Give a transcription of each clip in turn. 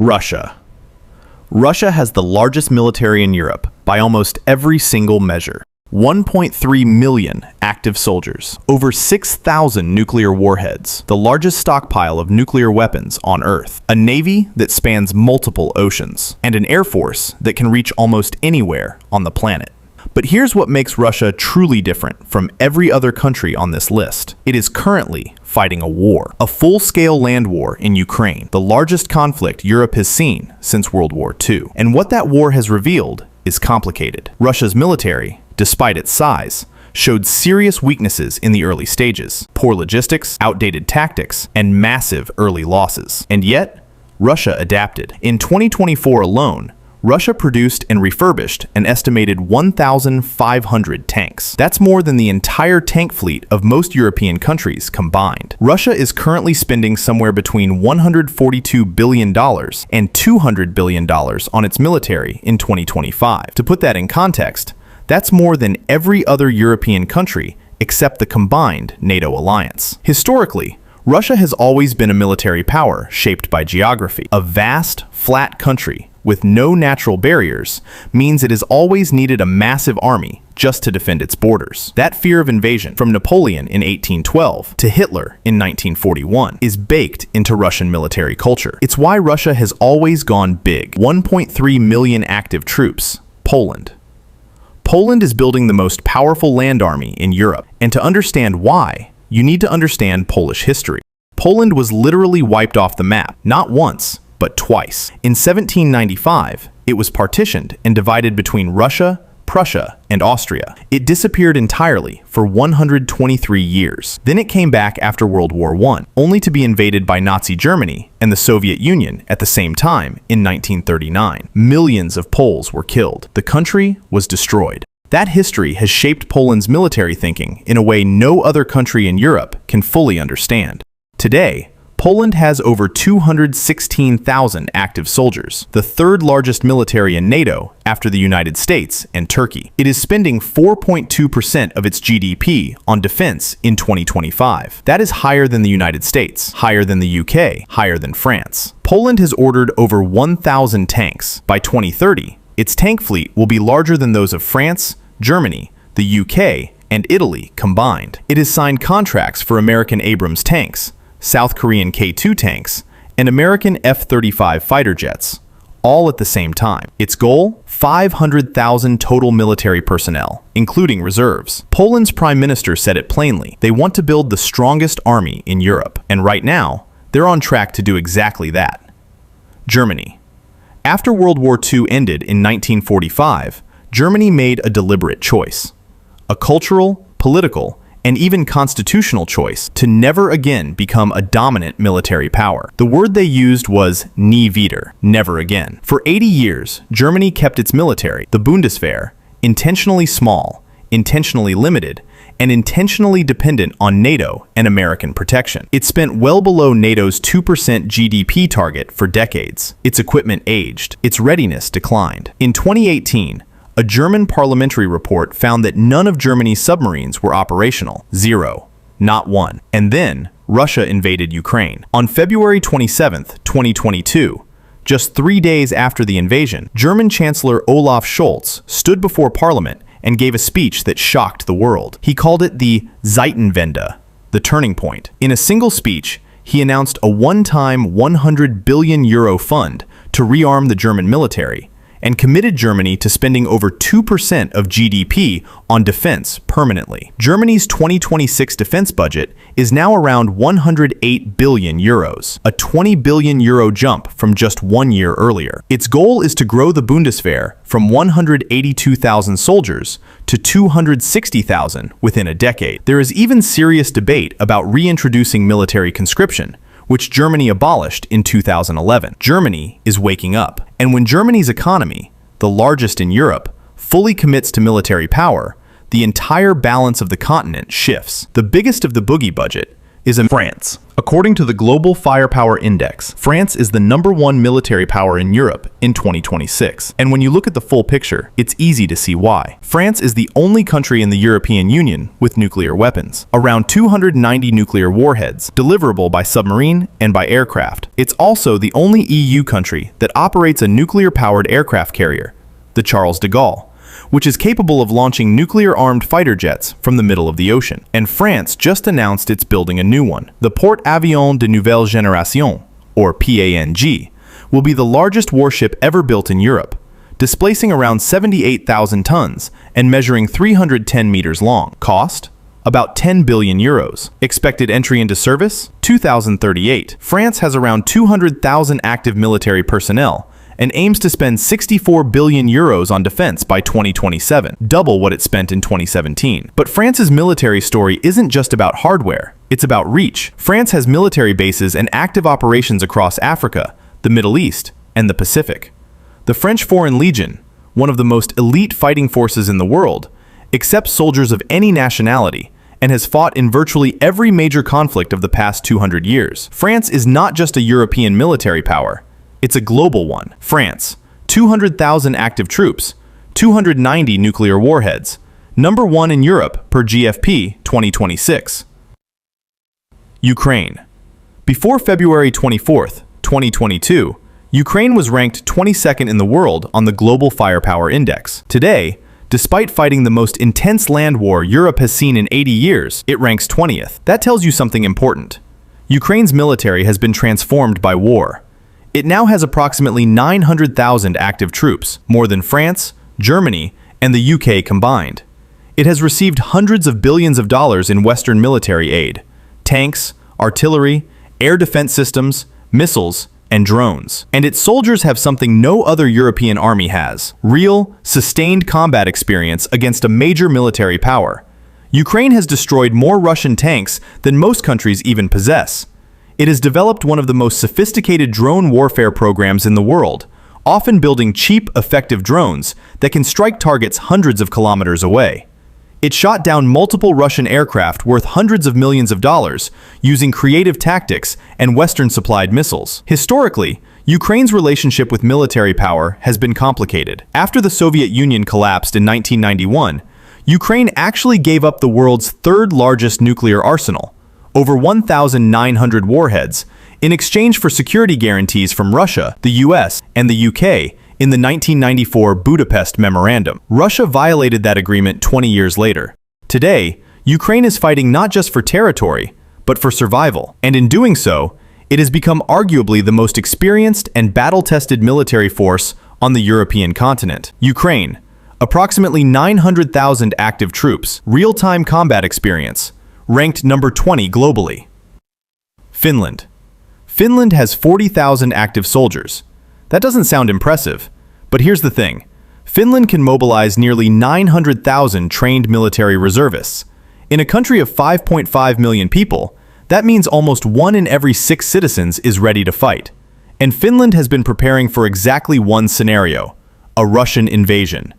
Russia. Russia has the largest military in Europe by almost every single measure. 1.3 million active soldiers, over 6,000 nuclear warheads, the largest stockpile of nuclear weapons on Earth, a navy that spans multiple oceans, and an air force that can reach almost anywhere on the planet. But here's what makes Russia truly different from every other country on this list. It is currently fighting a war, a full-scale land war in Ukraine, the largest conflict Europe has seen since World War II. And what that war has revealed is complicated. Russia's military, despite its size, showed serious weaknesses in the early stages, poor logistics, outdated tactics, and massive early losses. And yet, Russia adapted. In 2024 alone, Russia produced and refurbished an estimated 1,500 tanks. That's more than the entire tank fleet of most European countries combined. Russia is currently spending somewhere between $142 billion and $200 billion on its military in 2025. To put that in context, that's more than every other European country except the combined NATO alliance. Historically, Russia has always been a military power shaped by geography. A vast, flat country with no natural barriers means it has always needed a massive army just to defend its borders. That fear of invasion, from Napoleon in 1812 to Hitler in 1941, is baked into Russian military culture. It's why Russia has always gone big. 1.3 million active troops. Poland. Poland is building the most powerful land army in Europe, and to understand why, you need to understand Polish history. Poland was literally wiped off the map, not once, but twice. In 1795, it was partitioned and divided between Russia, Prussia, and Austria. It disappeared entirely for 123 years. Then it came back after World War I, only to be invaded by Nazi Germany and the Soviet Union at the same time in 1939. Millions of Poles were killed. The country was destroyed. That history has shaped Poland's military thinking in a way no other country in Europe can fully understand. Today, Poland has over 216,000 active soldiers, the third largest military in NATO after the United States and Turkey. It is spending 4.2% of its GDP on defense in 2025. That is higher than the United States, higher than the UK, higher than France. Poland has ordered over 1,000 tanks. By 2030, its tank fleet will be larger than those of France, Germany, the UK, and Italy combined. It has signed contracts for American Abrams tanks, South Korean K-2 tanks, and American F-35 fighter jets, all at the same time. Its goal? 500,000 total military personnel, including reserves. Poland's prime minister said it plainly. They want to build the strongest army in Europe, and right now, they're on track to do exactly that. Germany. After World War II ended in 1945, Germany made a deliberate choice. A cultural, political, and even constitutional choice to never again become a dominant military power. The word they used was nie wieder, never again. For 80 years, Germany kept its military, the Bundeswehr, intentionally small, intentionally limited, and intentionally dependent on NATO and American protection. It spent well below NATO's 2% GDP target for decades. Its equipment aged. Its readiness declined. In 2018, a German parliamentary report found that none of Germany's submarines were operational. Zero. Not one. And then, Russia invaded Ukraine. On February 27, 2022, just 3 days after the invasion, German Chancellor Olaf Scholz stood before Parliament and gave a speech that shocked the world. He called it the Zeitenwende, the turning point. In a single speech, he announced a one-time €100 billion fund to rearm the German military, and committed Germany to spending over 2% of GDP on defense permanently. Germany's 2026 defense budget is now around €108 billion, a €20 billion jump from just 1 year earlier. Its goal is to grow the Bundeswehr from 182,000 soldiers to 260,000 within a decade. There is even serious debate about reintroducing military conscription, which Germany abolished in 2011. Germany is waking up. And when Germany's economy, the largest in Europe, fully commits to military power, the entire balance of the continent shifts. The biggest of the boogie budget, is France. According to the Global Firepower Index, France is the #1 military power in Europe in 2026. And when you look at the full picture, it's easy to see why. France is the only country in the European Union with nuclear weapons. Around 290 nuclear warheads, deliverable by submarine and by aircraft. It's also the only EU country that operates a nuclear-powered aircraft carrier, the Charles de Gaulle, which is capable of launching nuclear-armed fighter jets from the middle of the ocean. And France just announced it's building a new one. The Porte Avions de Nouvelle Génération, or PANG, will be the largest warship ever built in Europe, displacing around 78,000 tons and measuring 310 meters long. Cost? About 10 billion euros. Expected entry into service? 2038. France has around 200,000 active military personnel and aims to spend 64 billion euros on defense by 2027, double what it spent in 2017. But France's military story isn't just about hardware, it's about reach. France has military bases and active operations across Africa, the Middle East, and the Pacific. The French Foreign Legion, one of the most elite fighting forces in the world, accepts soldiers of any nationality and has fought in virtually every major conflict of the past 200 years. France is not just a European military power, it's a global one. France, 200,000 active troops, 290 nuclear warheads, #1 in Europe per GFP 2026. Ukraine. Before February 24th, 2022, Ukraine was ranked 22nd in the world on the Global Firepower Index. Today, despite fighting the most intense land war Europe has seen in 80 years, it ranks 20th. That tells you something important. Ukraine's military has been transformed by war. It now has approximately 900,000 active troops, more than France, Germany, and the UK combined. It has received hundreds of billions of dollars in Western military aid, tanks, artillery, air defense systems, missiles, and drones. And its soldiers have something no other European army has: real, sustained combat experience against a major military power. Ukraine has destroyed more Russian tanks than most countries even possess. It has developed one of the most sophisticated drone warfare programs in the world, often building cheap, effective drones that can strike targets hundreds of kilometers away. It shot down multiple Russian aircraft worth hundreds of millions of dollars using creative tactics and Western-supplied missiles. Historically, Ukraine's relationship with military power has been complicated. After the Soviet Union collapsed in 1991, Ukraine actually gave up the world's third-largest nuclear arsenal, over 1,900 warheads, in exchange for security guarantees from Russia, the US, and the UK in the 1994 Budapest Memorandum. Russia violated that agreement 20 years later. Today, Ukraine is fighting not just for territory, but for survival. And in doing so, it has become arguably the most experienced and battle-tested military force on the European continent. Ukraine, approximately 900,000 active troops, real-time combat experience, ranked #20 globally. Finland. Finland has 40,000 active soldiers. That doesn't sound impressive, but here's the thing. Finland can mobilize nearly 900,000 trained military reservists. In a country of 5.5 million people, that means almost 1 in every 6 citizens is ready to fight. And Finland has been preparing for exactly one scenario: a Russian invasion.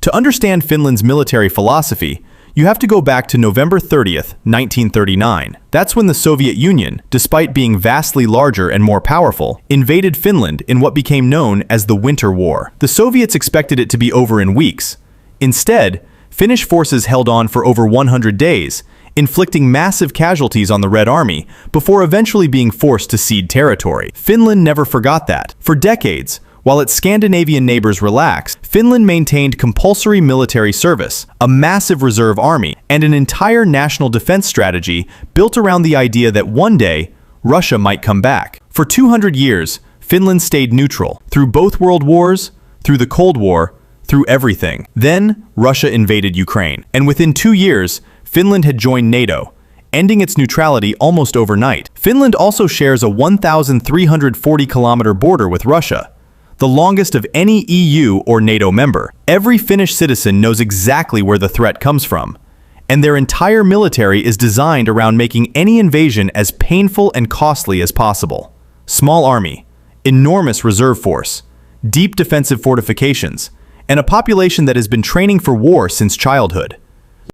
To understand Finland's military philosophy, you have to go back to November 30th, 1939. That's when the Soviet Union, despite being vastly larger and more powerful, invaded Finland in what became known as the Winter War. The Soviets expected it to be over in weeks. Instead, Finnish forces held on for over 100 days, inflicting massive casualties on the Red Army before eventually being forced to cede territory. Finland never forgot that. For decades, while its Scandinavian neighbors relaxed, Finland maintained compulsory military service, a massive reserve army, and an entire national defense strategy built around the idea that one day, Russia might come back. For 200 years, Finland stayed neutral, through both world wars, through the Cold War, through everything. Then, Russia invaded Ukraine, and within 2 years, Finland had joined NATO, ending its neutrality almost overnight. Finland also shares a 1,340-kilometer border with Russia, the longest of any EU or NATO member. Every Finnish citizen knows exactly where the threat comes from, and their entire military is designed around making any invasion as painful and costly as possible. Small army, enormous reserve force, deep defensive fortifications, and a population that has been training for war since childhood.